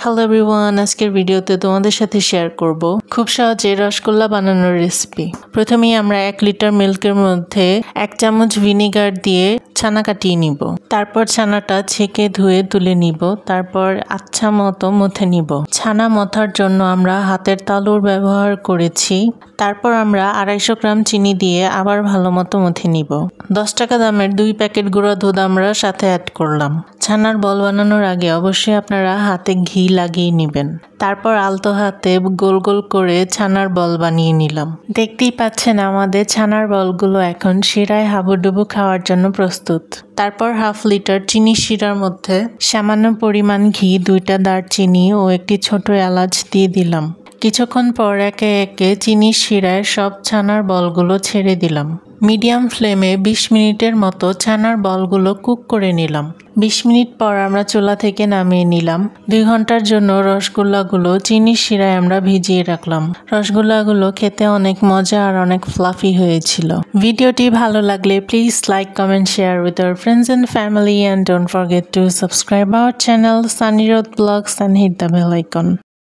Hello everyone, আজকের ভিডিওতে তোমাদের সাথে শেয়ার করব খুব সহজে রসগোল্লা বানানোর রেসিপি। প্রথমেই আমরা 1 লিটার মিল্কের মধ্যে 1 চামচ ভিনেগার দিয়ে ছানা কাটিয়ে নিব। তারপর ছানাটা ছেঁকে ধুয়ে তুলে নিব। তারপর আচ্ছা মতো মথে নিব। ছানা মথার জন্য আমরা হাতের তালুর ব্যবহার করেছি। তারপর আমরা 250 গ্রাম চিনি দিয়ে আবার ভালো মতো মথে নিব। 10 টাকা দামের 2 প্যাকেট গুঁড়া দুধ আমরা সাথে অ্যাড করলাম। ছানার বল বানানোর আগে অবশ্যই আপনারা হাতে ঘি লাগিয়ে নেবেন। তারপর আলতো হাতে গোল গোল করে ছানার বল বানিয়ে নিলাম। দেখতেই পাচ্ছেন আমাদের ছানার বলগুলো এখন শিরায় হাবুডুবু খাওয়ার জন্য প্রস্তুত। তারপর 1/2 লিটার চিনি শিরার মধ্যে সামান্য পরিমাণ ঘি, 2টা দারচিনি ও একটি ছোট এলাচ দিয়ে দিলাম। কিছুক্ষণ পর একে একে চিনির শিরায় সব ছানার বলগুলো ছেড়ে দিলাম। মিডিয়াম ফ্লেমে 20 মিনিটের মতো ছানার বলগুলো কুক করে নিলাম। 20 মিনিট পর আমরা চুলা থেকে নামিয়ে নিলাম। 2 ঘন্টার জন্য রসগোল্লাগুলো চিনির শিরায় আমরা ভিজিয়ে রাখলাম। রসগোল্লাগুলো খেতে অনেক মজা আর অনেক ফ্লাফি হয়েছিল। ভিডিওটি ভালো লাগলে please like, comment, share with your friends and family and don't forget to subscribe our channel Sunny Road Vlogs and hit the bell icon.